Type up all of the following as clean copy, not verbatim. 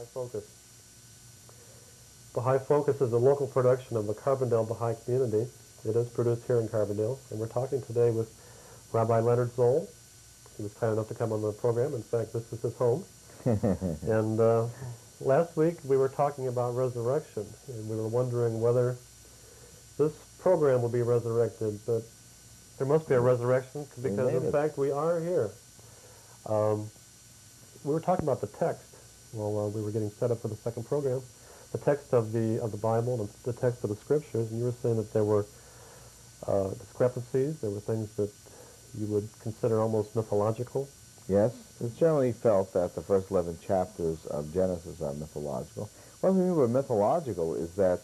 Baha'i Focus. Baha'i Focus is a local production of the Carbondale Baha'i community. It is produced here in Carbondale, and we're talking today with Rabbi Leonard Zoll. He was kind enough to come on the program. In fact, this is his home. And last week we were talking about resurrection, and we were wondering whether this program will be resurrected, but there must be a resurrection because, in fact, we are here. We were talking about the text while we were getting set up for the second program, the text of the Bible and the text of the Scriptures, and you were saying that there were discrepancies, there were things that you would consider almost mythological. Yes, it's generally felt that the first 11 chapters of Genesis are mythological. What we mean by mythological is that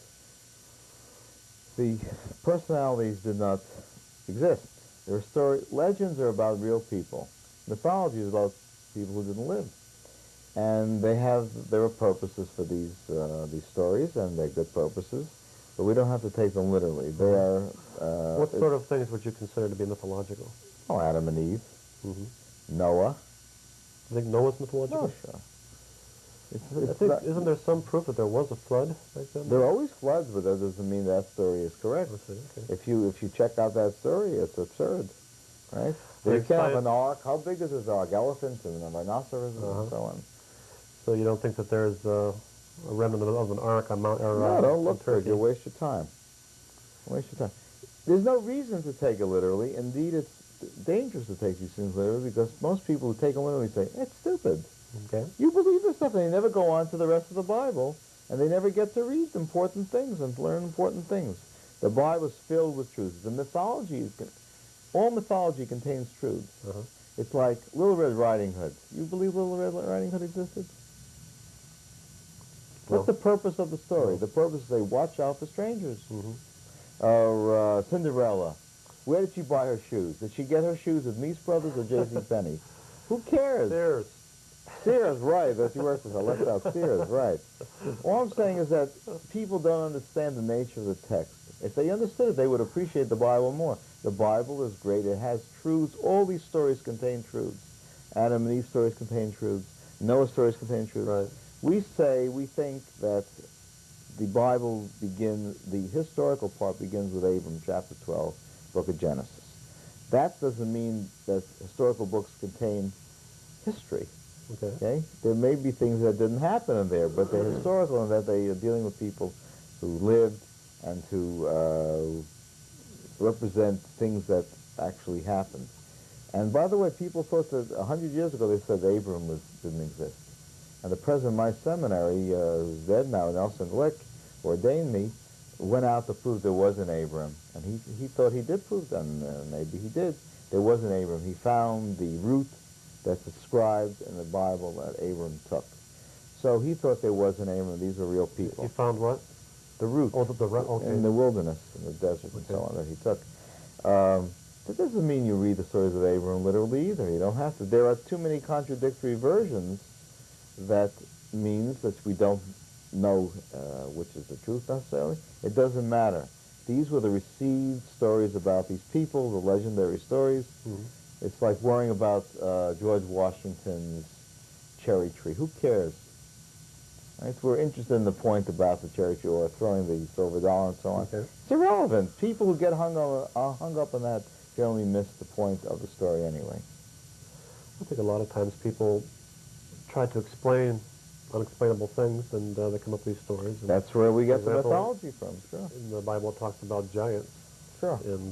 the personalities did not exist. Legends are about real people. Mythology is about people who didn't live. And there are purposes for these stories, and they're good purposes, but we don't have to take them literally. They are... what sort of things would you consider to be mythological? Oh, Adam and Eve. Noah. You think Noah's mythological? Oh, sure. Isn't there some proof that there was a flood back then? There are always floods, but that doesn't mean that story is correct. Okay. If you check out that story, it's absurd, right? You can't have an ark. How big is this ark? Elephants and a rhinoceros and so on. So you don't think that there's a remnant of an ark on Mount Ararat? No, don't look for it. You'll waste your time. There's no reason to take it literally. Indeed, it's dangerous to take these things literally because most people who take them literally say, it's stupid. Okay. You believe this stuff, and they never go on to the rest of the Bible, and they never get to read important things and learn important things. The Bible is filled with truths. All mythology contains truths. It's like Little Red Riding Hood. You believe Little Red Riding Hood existed? What's the purpose of the story? The purpose is they watch out for strangers. Or Cinderella. Where did she buy her shoes? Did she get her shoes at Meese Brothers or J.C. Penney? Who cares? Sears, right. That's the worst. I left out Sears, right. All I'm saying is that people don't understand the nature of the text. If they understood it, they would appreciate the Bible more. The Bible is great. It has truths. All these stories contain truths. Adam and Eve stories contain truths. Noah's stories contain truths. Right. We think that the Bible the historical part begins with Abram, chapter 12, book of Genesis. That doesn't mean that historical books contain history. Okay? There may be things that didn't happen in there, but they're historical in that they are dealing with people who lived and who represent things that actually happened. And by the way, people thought that 100 years ago they said Abram didn't exist. And the president of my seminary, who's dead now, Nelson Glick, ordained me, went out to prove there was an Abram. And he thought he did prove that, and maybe he did. There was an Abram. He found the route that's described in the Bible that Abram took. So he thought there was an Abram. These were real people. He found what? The route. Oh, the route, okay. In the wilderness, in the desert, and so on, that he took. That doesn't mean you read the stories of Abram literally either. You don't have to. There are too many contradictory versions. That means that we don't know which is the truth necessarily. It doesn't matter. These were the received stories about these people, the legendary stories. It's like worrying about George Washington's cherry tree. Who cares? Right? We're interested in the point about the cherry tree or throwing the silver dollar and so on. It's irrelevant. People who get hung up on that generally miss the point of the story anyway. I think a lot of times people try to explain unexplainable things, and they come up with these stories. And that's where we get the mythology from, sure. In the Bible, it talks about giants. And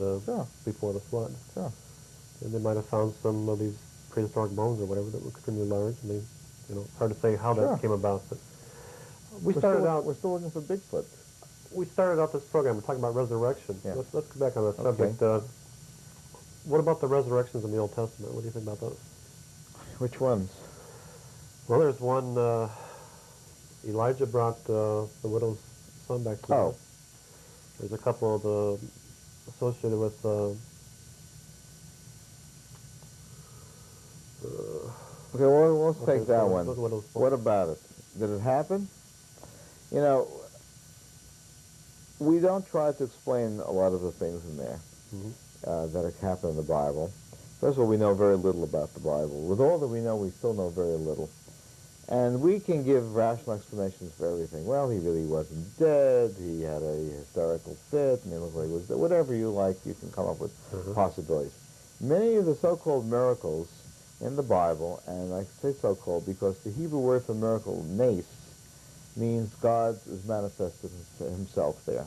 before the flood. And they might have found some of these prehistoric bones or whatever that were extremely large, and they, it's hard to say how that came about. But we're still looking for Bigfoot. We started out this program, we're talking about resurrection. Let's go back on that subject. What about the resurrections in the Old Testament? What do you think about those? Which ones? Well, there's one, Elijah brought the widow's son back to life. There's a couple of associated with okay, well, let's take that one. What about it? Did it happen? We don't try to explain a lot of the things in there that have happened in the Bible. First of all, we know very little about the Bible. With all that we know, we still know very little. And we can give rational explanations for everything. Well, he really wasn't dead. He had a hysterical fit, and he looked like he was dead. Whatever you like, you can come up with possibilities. Many of the so-called miracles in the Bible, and I say so-called because the Hebrew word for miracle, nes, means God is manifested himself there.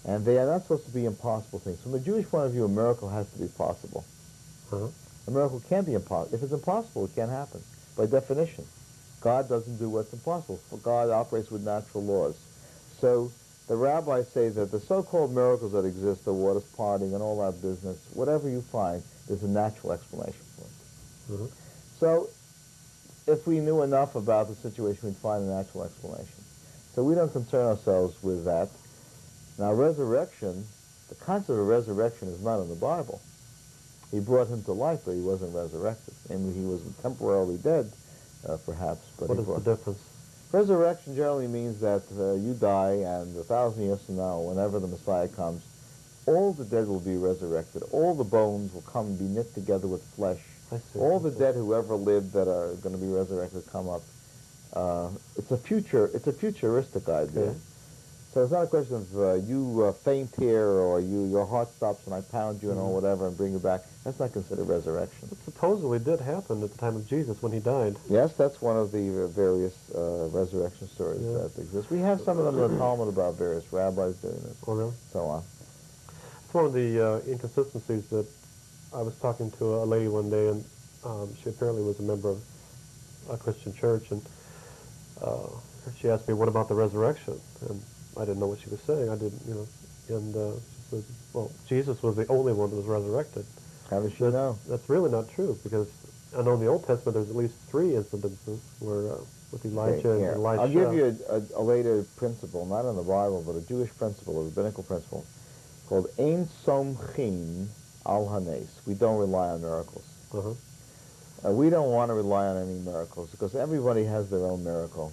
And they are not supposed to be impossible things. From the Jewish point of view, a miracle has to be possible. A miracle can't be impossible. If it's impossible, it can't happen, by definition. God doesn't do what's impossible. God operates with natural laws. So the rabbis say that the so-called miracles that exist, the waters parting and all that business, whatever you find, there's a natural explanation for it. So if we knew enough about the situation, we'd find a natural explanation. So we don't concern ourselves with that. Now, resurrection, the concept of resurrection is not in the Bible. He brought him to life, but he wasn't resurrected. I mean, he was temporarily dead, perhaps. But what is the difference? Resurrection generally means that you die, and 1,000 years from now, whenever the Messiah comes, all the dead will be resurrected. All the bones will come and be knit together with flesh. All the dead who ever lived that are going to be resurrected come up. It's a futuristic idea. Okay. So it's not a question of you faint here or your heart stops and I pound you and or whatever and bring you back. That's not considered resurrection. It supposedly did happen at the time of Jesus when he died. Yes, that's one of the various resurrection stories that exist. We have some of them in the Talmud about various rabbis doing this. Oh, really? So on. It's one of the inconsistencies that I was talking to a lady one day, and she apparently was a member of a Christian church, and she asked me, what about the resurrection? And I didn't know what she was saying. I didn't, and she said, well, Jesus was the only one that was resurrected. How does she know? That's really not true, because I know in the Old Testament there's at least 3 incidences where with Elijah and Elisha. I'll give you a later principle, not in the Bible, but a Jewish principle, a rabbinical principle, called Ein Somchin al Hanes. We don't rely on miracles. We don't want to rely on any miracles, because everybody has their own miracle.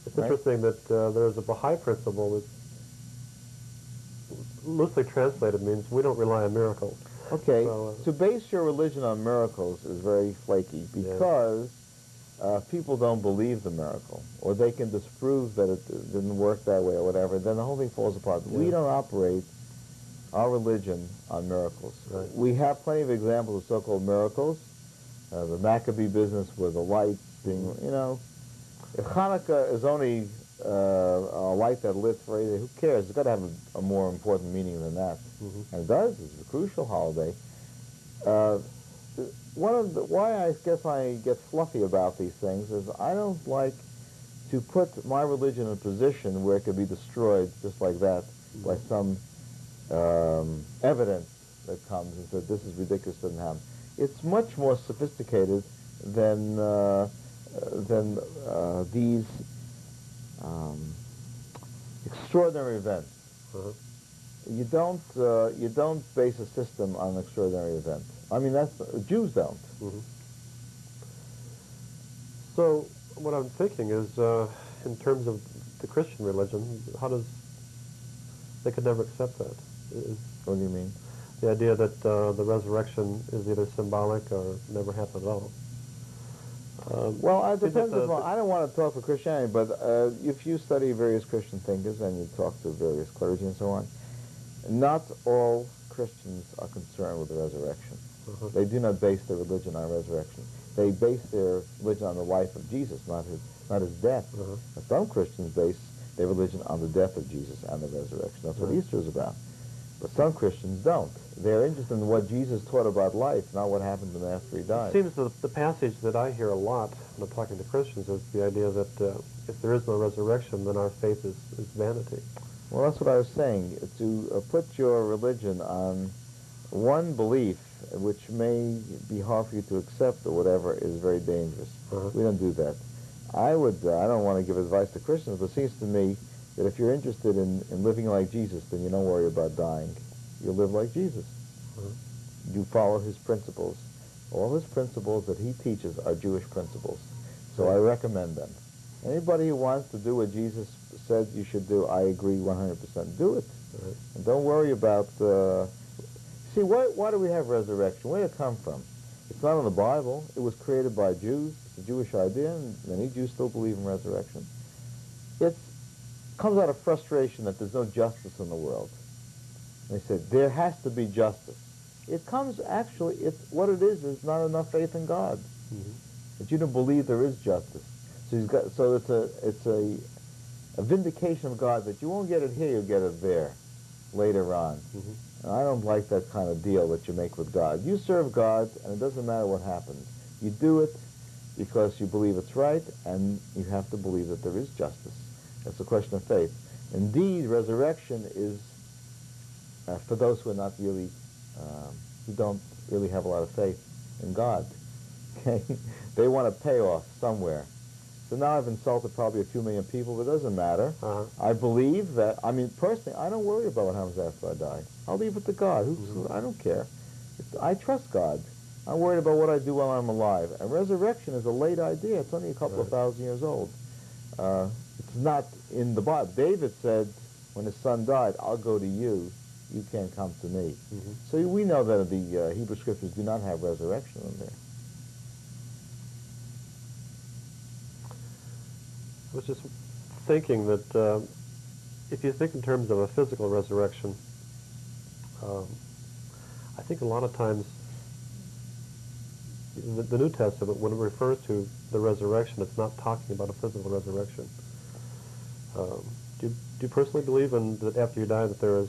It's interesting that there's a Baha'i principle that loosely translated means we don't rely on miracles. Okay, so, to base your religion on miracles is very flaky, because people don't believe the miracle, or they can disprove that it didn't work that way or whatever, then the whole thing falls apart. We don't operate our religion on miracles. We have plenty of examples of so-called miracles. The Maccabee business with the lights being, if Hanukkah is only a light that lit for 8 days, who cares? It's got to have a more important meaning than that. And it does. It's a crucial holiday. Why I guess I get fluffy about these things is I don't like to put my religion in a position where it could be destroyed just like that by some evidence that comes and says this is ridiculous, doesn't happen. It's much more sophisticated than these extraordinary events. You don't base a system on an extraordinary event. I mean, Jews don't. So what I'm thinking is, in terms of the Christian religion, they could never accept that. What do you mean? The idea that the resurrection is either symbolic or never happened at all. Well, it depends upon, I don't want to talk for Christianity, but if you study various Christian thinkers and you talk to various clergy and so on, not all Christians are concerned with the resurrection. They do not base their religion on resurrection. They base their religion on the life of Jesus, not his death. Some Christians base their religion on the death of Jesus and the resurrection. That's what Easter is about. But some Christians don't. They're interested in what Jesus taught about life, not what happened to him after he died. It seems that the passage that I hear a lot when I'm talking to Christians is the idea that if there is no resurrection, then our faith is vanity. Well, that's what I was saying. To put your religion on one belief, which may be hard for you to accept or whatever, is very dangerous. We don't do that. I don't want to give advice to Christians, but it seems to me that if you're interested in living like Jesus, then you don't worry about dying. You live like Jesus. You follow his principles. All his principles that he teaches are Jewish principles. So I recommend them. Anybody who wants to do what Jesus said you should do, I agree 100%. Do it. And don't worry about... See, why do we have resurrection? Where did it come from? It's not in the Bible. It was created by Jews. It's a Jewish idea, and many Jews still believe in resurrection. It comes out of frustration that there's no justice in the world. They said, there has to be justice. It comes, actually, what it is not enough faith in God. Mm-hmm. That you don't believe there is justice. So it's a vindication of God that you won't get it here, you'll get it there later on. Mm-hmm. And I don't like that kind of deal that you make with God. You serve God, and it doesn't matter what happens. You do it because you believe it's right, and you have to believe that there is justice. That's a question of faith. Indeed, resurrection is for those who are not really, who don't really have a lot of faith in God. Okay, they want a payoff somewhere. So now I've insulted probably a few million people, but it doesn't matter. I believe that, personally, I don't worry about what happens after I die. I'll leave it to God. I don't care. I trust God. I'm worried about what I do while I'm alive. And resurrection is a late idea. It's only a couple of thousand years old. It's not in the Bible. David said, when his son died, I'll go to you. You can't come to me. Mm-hmm. So we know that the Hebrew Scriptures do not have resurrection in there. I was just thinking that if you think in terms of a physical resurrection, I think a lot of times the New Testament, when it refers to the resurrection, it's not talking about a physical resurrection. Do you personally believe that after you die that there is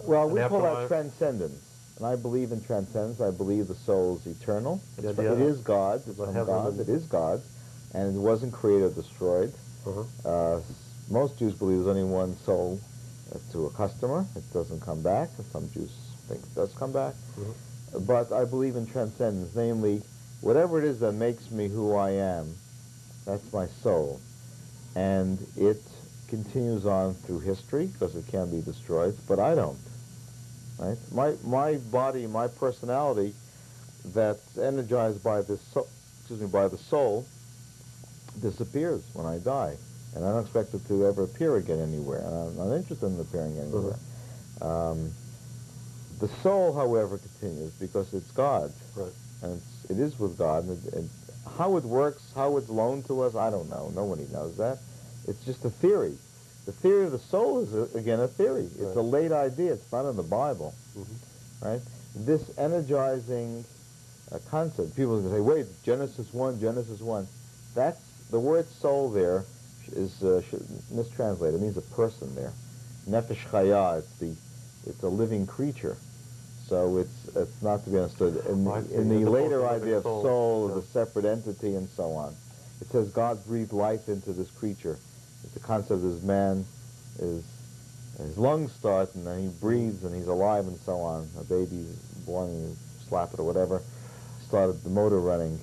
well, we call that afterlife? Transcendence. And I believe in transcendence. I believe the soul is eternal. It is God. It's from God. It is God. And it wasn't created or destroyed. Most Jews believe there's only one soul to a customer. It doesn't come back. Some Jews think it does come back. But I believe in transcendence, namely, whatever it is that makes me who I am, that's my soul. And it continues on through history, because it can be destroyed, but I don't. Right? My body, my personality, that's energized by the soul, disappears when I die, and I don't expect it to ever appear again anywhere. And I'm not interested in appearing anywhere. The soul, however, continues because it's God, right? And it is with God. And how it works, how it's loaned to us, I don't know. Nobody knows that. It's just a theory. The theory of the soul is, again, a theory. It's a late idea. It's not in the Bible, right? This energizing concept. People can say, wait, Genesis 1, Genesis 1. That's, the word soul there is mistranslated. It means a person there. Nefesh chaya, it's a living creature. So it's not to be understood. In the later idea of soul as a separate entity and so on, it says God breathed life into this creature. The concept is man his lungs start and then he breathes and he's alive and so on. A baby's born and you slap it or whatever, started the motor running.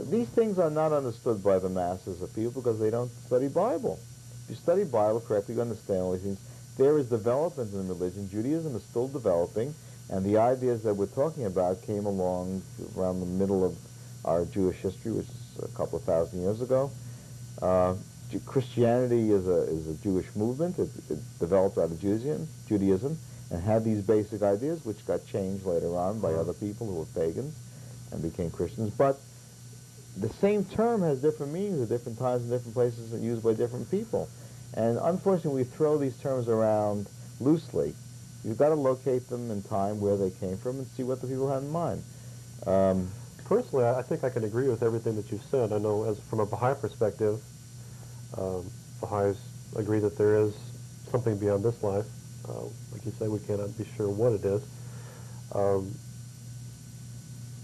These things are not understood by the masses of people because they don't study Bible. If you study Bible correctly, you understand all these things. There is development in religion. Judaism is still developing, and the ideas that we're talking about came along around the middle of our Jewish history, which is a couple of thousand years ago. Christianity is a Jewish movement. It developed out of Judaism and had these basic ideas, which got changed later on by other people who were pagans and became Christians. But the same term has different meanings at different times and different places and used by different people. And unfortunately, we throw these terms around loosely. You've got to locate them in time where they came from and see what the people had in mind. Personally, I think I can agree with everything that you've said. I know, as from a Baha'i perspective, Baha'is agree that there is something beyond this life. Like you say, we cannot be sure what it is.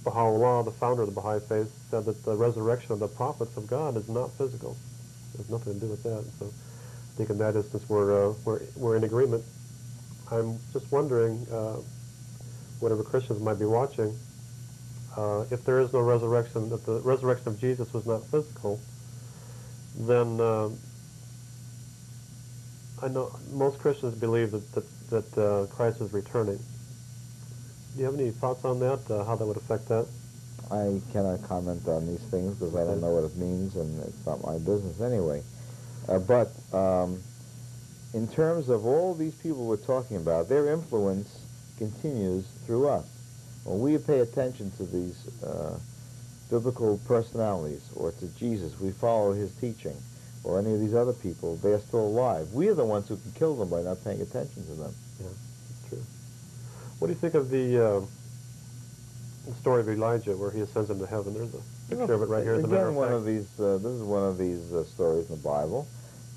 Baha'u'llah, the founder of the Baha'i faith, said that the resurrection of the prophets of God is not physical. There's nothing to do with that. So I think in that instance we're in agreement. I'm just wondering, whatever Christians might be watching, if there is no resurrection, that the resurrection of Jesus was not physical, then I know most Christians believe that Christ is returning. Do you have any thoughts on that, how that would affect that? I cannot comment on these things because I don't know what it means, and it's not my business anyway. But in terms of all these people we're talking about, their influence continues through us. When we pay attention to these biblical personalities, or to Jesus, we follow his teaching, or any of these other people, they're still alive. We are the ones who can kill them by not paying attention to them. Yeah, that's true. What do you think of the story of Elijah, where he ascends into heaven? There's a picture of it right here. As a matter Again, of fact. this is one of these stories in the Bible.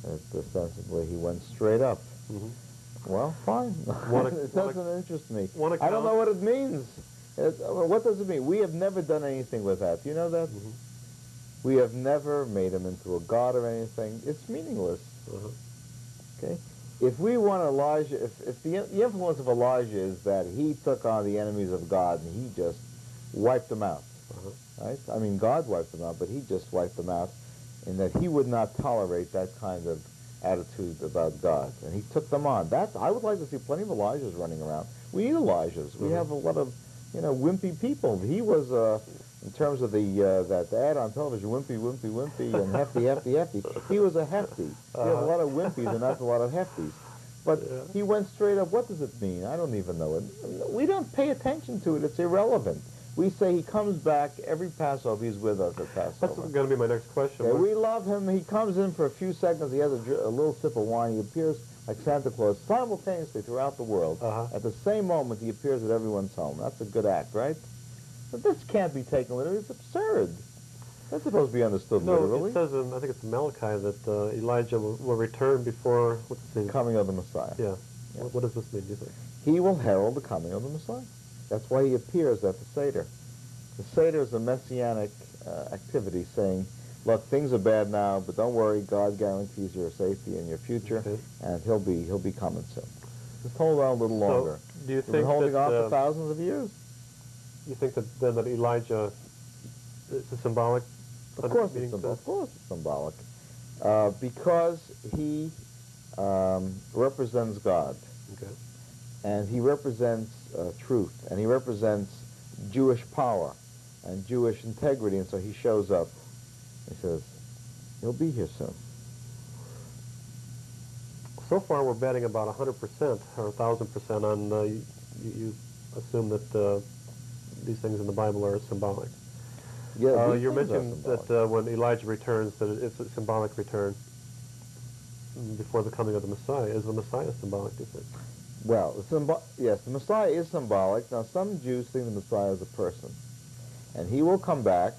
It's ostensibly he went straight up. Mhm. Well, fine. It doesn't interest me. I don't know what it means. What does it mean? We have never done anything with that. Do you know that? Mhm. We have never made him into a god or anything. It's meaningless. Uh-huh. Okay? If we want Elijah, if the influence of Elijah is that he took on the enemies of God and he just wiped them out, right? I mean, God wiped them out, but he just wiped them out in that he would not tolerate that kind of attitude about God, and he took them on. I would like to see plenty of Elijahs running around. We need Elijahs. We have a lot of, wimpy people. He was, in terms of that ad on television, wimpy, wimpy, wimpy, and hefty, hefty, hefty. He was a hefty. We have a lot of wimpies and not a lot of hefties. But he went straight up. What does it mean? I don't even know it. We don't pay attention to it. It's irrelevant. We say he comes back every Passover. He's with us at Passover. That's going to be my next question. Okay, we love him. He comes in for a few seconds. He has a little sip of wine. He appears like Santa Claus simultaneously throughout the world. At the same moment, he appears at everyone's home. That's a good act, right? But this can't be taken literally. It's absurd. That's supposed to be understood literally. It says in, I think it's Malachi, that Elijah will return before, what's the coming of the Messiah. Yeah. What does this mean, do you think? He will herald the coming of the Messiah. That's why he appears at the Seder. The Seder is a messianic activity saying, look, things are bad now, but don't worry, God guarantees your safety and your future, and he'll be coming soon. Just hold on a little longer. Do you We've think been holding on for thousands of years? You think that then that Elijah is a symbolic? Of course it's symbolic. Because he represents God. Okay. And he represents truth, and he represents Jewish power and Jewish integrity, and so he shows up. He says, he'll be here soon. So far, we're betting about 100% or 1,000% on, you assume that these things in the Bible are symbolic. Yeah, you mentioned that when Elijah returns, that it's a symbolic return before the coming of the Messiah. Is the Messiah symbolic, do you think? Well, yes, the Messiah is symbolic. Now, some Jews think the Messiah is a person. And he will come back,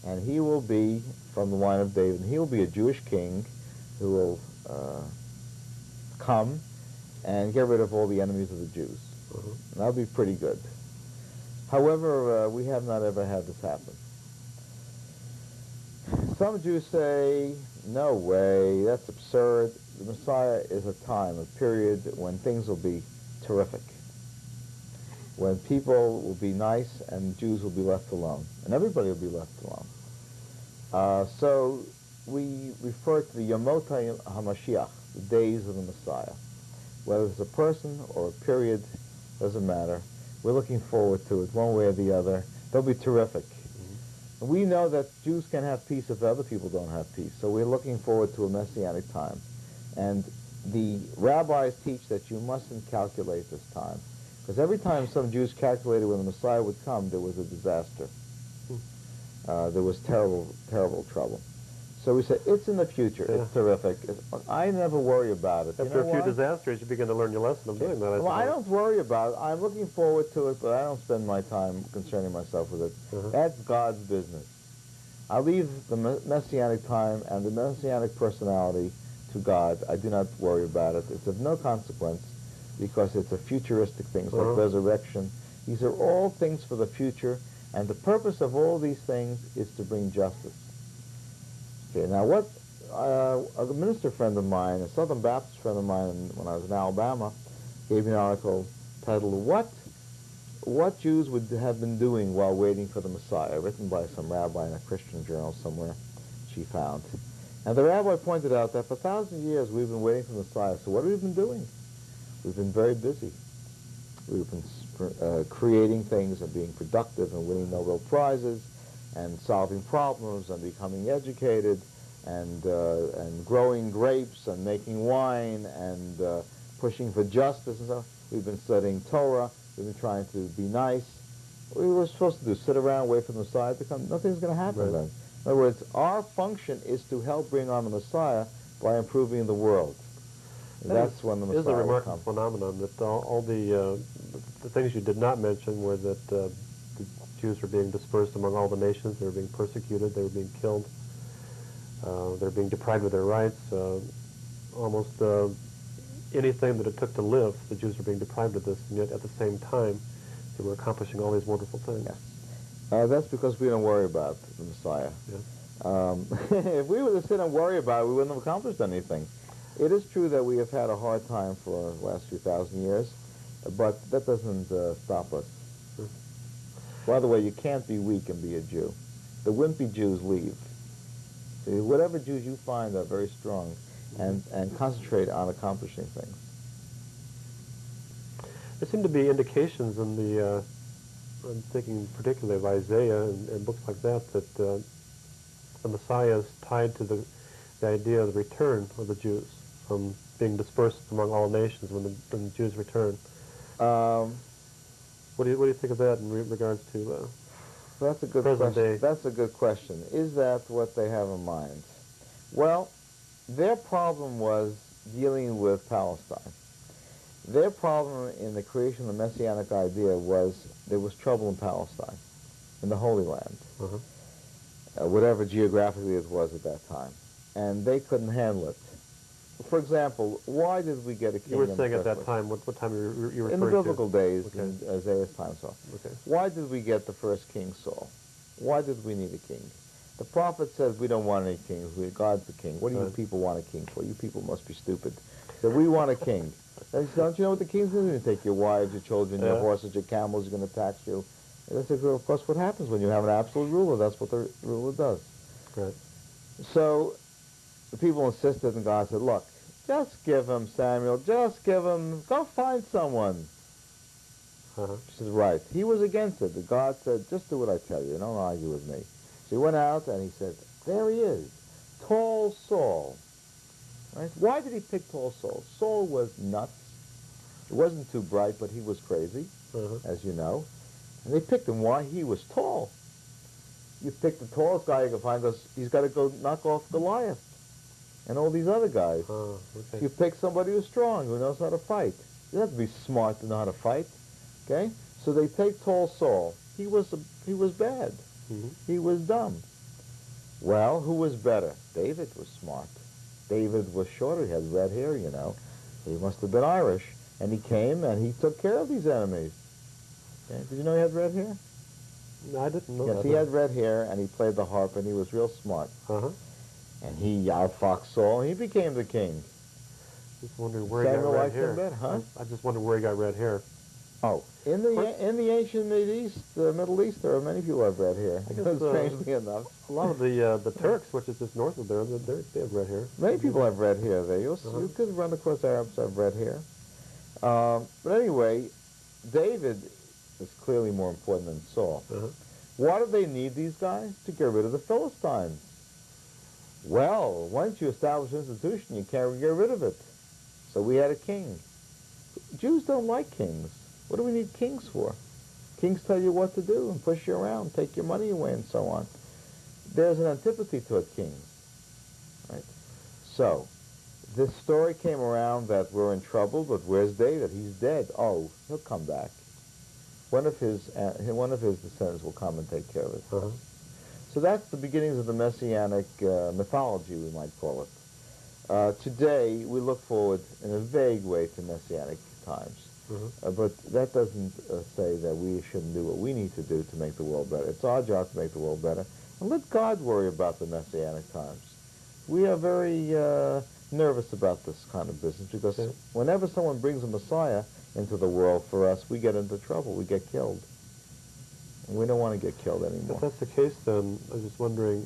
and he will be from the line of David, and he will be a Jewish king who will come and get rid of all the enemies of the Jews. And that'll be pretty good. However, we have not ever had this happen. Some Jews say, no way, that's absurd. The Messiah is a time, a period when things will be terrific, when people will be nice and Jews will be left alone, and everybody will be left alone. So we refer to the Yamot HaMashiach, the days of the Messiah. Whether it's a person or a period, doesn't matter. We're looking forward to it one way or the other. They'll be terrific. We know that Jews can have peace if other people don't have peace, so we're looking forward to a messianic time. And the rabbis teach that you mustn't calculate this time, because every time some Jews calculated when the Messiah would come, there was a disaster. There was terrible, terrible trouble. So we say, it's in the future, it's terrific. I never worry about it. After a few disasters, you begin to learn your lesson of doing that. I don't worry about it. I'm looking forward to it, but I don't spend my time concerning myself with it. That's God's business. I leave the messianic time and the messianic personality to God. I do not worry about it. It's of no consequence because it's a futuristic thing, like resurrection. These are all things for the future, and the purpose of all these things is to bring justice. Okay, now what a minister friend of mine, a Southern Baptist friend of mine when I was in Alabama, gave me an article titled, What Jews Would Have Been Doing While Waiting for the Messiah, written by some rabbi in a Christian journal somewhere she found. And the rabbi pointed out that for 1,000 years we've been waiting for the Messiah, so what have we been doing? We've been very busy. We've been creating things and being productive and winning Nobel Prizes and solving problems and becoming educated and growing grapes and making wine and pushing for justice and stuff. We've been studying Torah. We've been trying to be nice. we were supposed to do? Sit around, wait for the Messiah to come? Nothing's going to happen Right. then. In other words, our function is to help bring on the Messiah by improving the world. That's when the It is a Messiah will remarkable come. phenomenon that all the things you did not mention were that the Jews were being dispersed among all the nations. They were being persecuted. They were being killed. They were being deprived of their rights. Almost anything that it took to live, the Jews were being deprived of this, and yet at the same time, they were accomplishing all these wonderful things. Yes. That's because we don't worry about the Messiah. Yeah. If we were to sit and worry about it, we wouldn't have accomplished anything. It is true that we have had a hard time for the last few thousand years, but that doesn't stop us. Sure. By the way, you can't be weak and be a Jew. The wimpy Jews leave. See, whatever Jews you find are very strong and concentrate on accomplishing things. There seem to be indications in the, I'm thinking particularly of Isaiah and books like that, that the Messiah is tied to the idea of the return of the Jews from being dispersed among all nations when the Jews return. What do you think of that in regards to That's a good present question. day? That's a good question. Is that what they have in mind? Well, their problem was dealing with Palestine. Their problem in the creation of the Messianic idea was there was trouble in Palestine, in the Holy Land, whatever geographically it was at that time, and they couldn't handle it. For example, why did we get a king? You were saying at that time, what time you were referring to? In the biblical days, Okay. in Isaiah's time, so. Okay. Why did we get the first king, Saul? Why did we need a king? The prophet says we don't want any kings. God's the king. What do you people want a king for? You people must be stupid. So we want a king. And he said, don't you know what the king's going to do? He's going to take your wives, your children, your horses, your camels. He's going to tax you. And that's, of course, what happens when you have an absolute ruler. That's what the ruler does. Right. So the people insisted, and God said, look, just give him, Samuel, just give him, go find someone. She says, right. He was against it. God said, just do what I tell you. Don't argue with me. So he went out, and he said, there he is, tall Saul. Right? Why did he pick tall Saul? Saul was nuts. He wasn't too bright, but he was crazy, as you know. And they picked him. Why? He was tall. You pick the tallest guy you can find because he's got to go knock off Goliath and all these other guys. Okay. You pick somebody who's strong, who knows how to fight. You don't have to be smart to know how to fight. Okay? So they take tall Saul. He was bad. He was dumb. Well, who was better? David was smart. David was shorter. He had red hair, you know. He must have been Irish. And he came and he took care of these enemies. Okay? Did you know he had red hair? No, I didn't know Yes, that. he had red hair and he played the harp and he was real smart. And he outfoxed Saul and he became the king. Just wondering where he got Samuel red liked him hair. better, huh? I just wondered where he got red hair. Oh, in the ancient Middle East, there are many people who have red hair. I guess, Strangely enough, a lot of the Turks, which is just north of there, they have red hair. many people have red hair there. You could run across Arabs who have red hair. But anyway, David is clearly more important than Saul. Why do they need these guys? To get rid of the Philistines. Well, once you establish an institution, you can't get rid of it. So we had a king. Jews don't like kings. What do we need kings for? Kings tell you what to do and push you around, take your money away and so on. There's an antipathy to kings. Right? So, this story came around that we're in trouble, but where's David? He's dead. Oh, he'll come back. One of his descendants will come and take care of it. So that's the beginnings of the Messianic mythology, we might call it. Today, we look forward in a vague way to Messianic times. But that doesn't say that we shouldn't do what we need to do to make the world better. It's our job to make the world better. And let God worry about the Messianic times. We are very nervous about this kind of business because whenever someone brings a Messiah into the world for us, we get into trouble. We get killed. And we don't want to get killed anymore. If that's the case, then I was just wondering,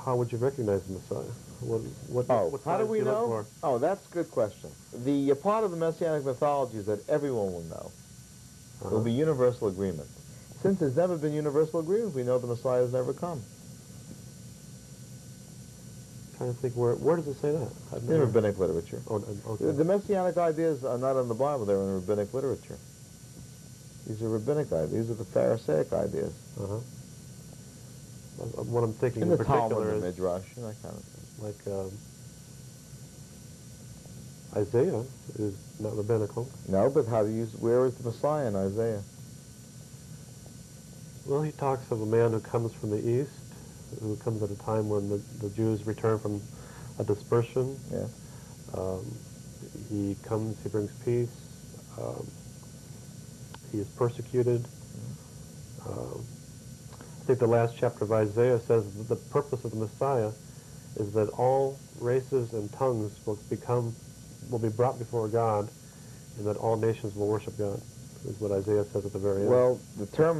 how would you recognize the Messiah? What How do signs we you look know? for? Oh, that's a good question. The part of the Messianic mythology is that everyone will know. There will be universal agreement. Since there's never been universal agreement, we know the Messiah has never come. Trying to think, where does it say that? In rabbinic literature. Oh, okay. The Messianic ideas are not in the Bible, they're in rabbinic literature. These are rabbinic ideas. These are the Pharisaic ideas. Uh-huh. What I'm thinking In in the Talmud, particular the is Midrash, that kind of thing. like Isaiah is not rabbinical. No, but where is the Messiah in Isaiah? Well, he talks of a man who comes from the east, who comes at a time when the Jews return from a dispersion. Yeah. He comes, he brings peace. He is persecuted. I think the last chapter of Isaiah says that the purpose of the Messiah is that all races and tongues will be brought before God, and that all nations will worship God, is what Isaiah says at the very end. Well, the term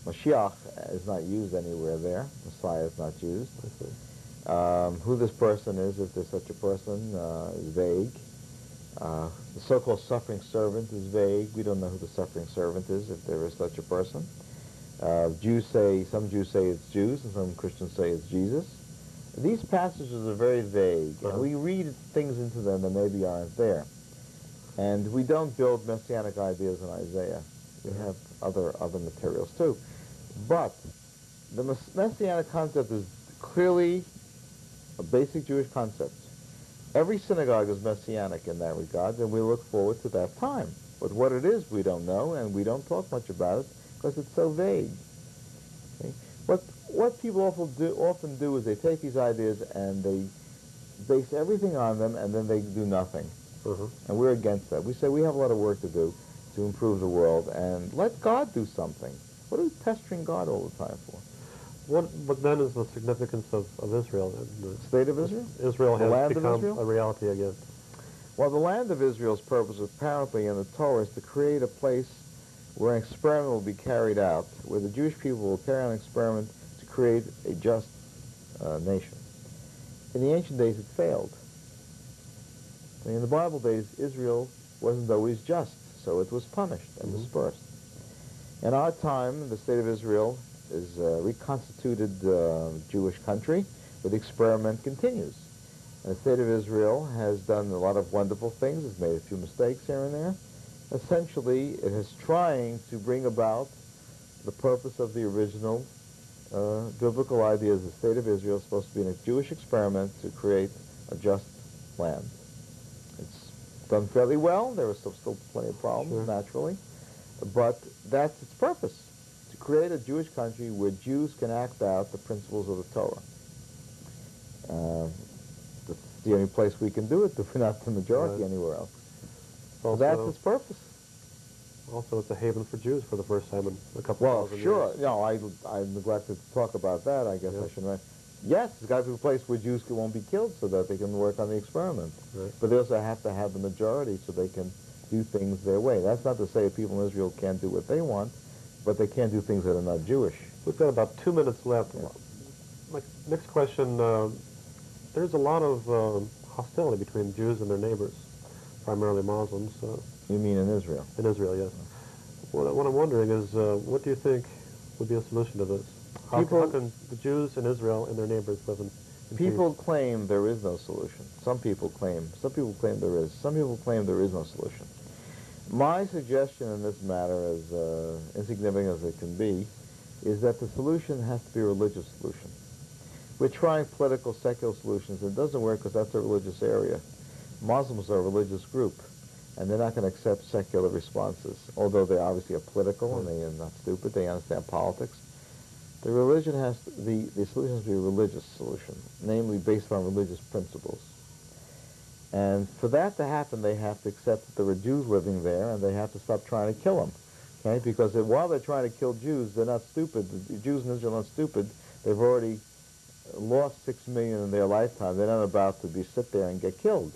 Mashiach is not used anywhere there. Messiah is not used. Who this person is, if there's such a person, is vague. The so-called suffering servant is vague. We don't know who the suffering servant is, if there is such a person. Some Jews say it's Jews, and some Christians say it's Jesus. These passages are very vague, and we read things into them that maybe aren't there. And we don't build messianic ideas in Isaiah. We have other materials too. But the messianic concept is clearly a basic Jewish concept. Every synagogue is messianic in that regard, and we look forward to that time. But what it is, we don't know, and we don't talk much about it because it's so vague. Okay? What people often do is they take these ideas and they base everything on them, and then they do nothing. And we're against that. We say we have a lot of work to do to improve the world, and let God do something. What are we pestering God all the time for? What then is the significance of Israel? The state of Israel? Israel The has land of become Israel? a reality again. Well, the land of Israel's purpose apparently in the Torah is to create a place where an experiment will be carried out, where the Jewish people will carry out an experiment to create a just nation. In the ancient days, it failed. In the Bible days, Israel wasn't always just, so it was punished and dispersed. In our time, the state of Israel is a reconstituted Jewish country, but the experiment continues. And the state of Israel has done a lot of wonderful things. It's made a few mistakes here and there. Essentially, it is trying to bring about the purpose of the original biblical ideas. The state of Israel is supposed to be a Jewish experiment to create a just land. It's done fairly well. There are still plenty of problems, naturally. But that's its purpose, to create a Jewish country where Jews can act out the principles of the Torah. That's the only place we can do it, if we're not the majority anywhere else. So that's its purpose. Also, it's a haven for Jews for the first time in a couple thousand years. Well, sure. No, I neglected to talk about that. I guess I shouldn't write. Yes, it's got to be a place where Jews won't be killed so that they can work on the experiment. Right. But they also have to have the majority so they can do things their way. That's not to say people in Israel can't do what they want, but they can't do things that are not Jewish. We've got about 2 minutes left. Yeah. My next question, there's a lot of hostility between Jews and their neighbors, primarily Muslims. You mean in Israel? In Israel, yes. What I'm wondering is, what do you think would be a solution to this? How can the Jews in Israel and their neighbors live in People peace? claim there is no solution. Some people claim there is. Some people claim there is no solution. My suggestion in this matter, as insignificant as it can be, is that the solution has to be a religious solution. We're trying political, secular solutions. It doesn't work because that's a religious area. Muslims are a religious group, and they're not going to accept secular responses, although they obviously are political and they are not stupid. They understand politics. The solution has to be a religious solution, namely based on religious principles. And for that to happen, they have to accept that there are Jews living there, and they have to stop trying to kill them. Okay? Because while they're trying to kill Jews, they're not stupid. The Jews in Israel are not stupid. They've already lost 6 million in their lifetime. They're not about to sit there and get killed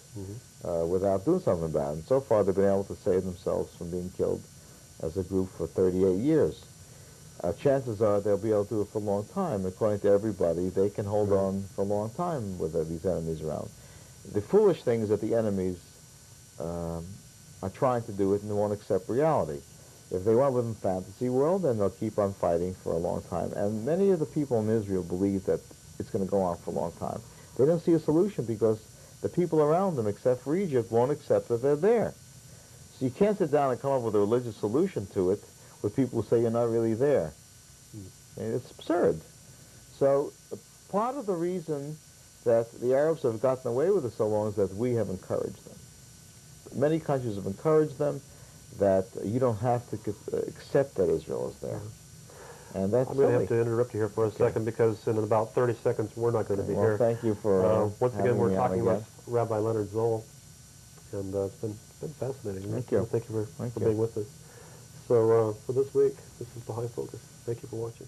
without doing something about it. And so far, they've been able to save themselves from being killed as a group for 38 years. Chances are they'll be able to do it for a long time. According to everybody, they can hold on for a long time with these enemies around. The foolish thing is that the enemies are trying to do it and they won't accept reality. If they want to live in a fantasy world, then they'll keep on fighting for a long time. And many of the people in Israel believe that it's going to go on for a long time. They don't see a solution because the people around them, except for Egypt, won't accept that they're there. So you can't sit down and come up with a religious solution to it with people who say you're not really there. And it's absurd. So part of the reason that the Arabs have gotten away with it so long is that we have encouraged them. Many countries have encouraged them that you don't have to accept that Israel is there. And that's I'm going to have to interrupt you here for a second because in about 30 seconds we're not going to be well, here. Thank you for once again, we're talking again. with Rabbi Leonard Zoll, and it's been fascinating. Thank you. Thank you for being with us. So for this week, this is Baha'i Focus. Thank you for watching.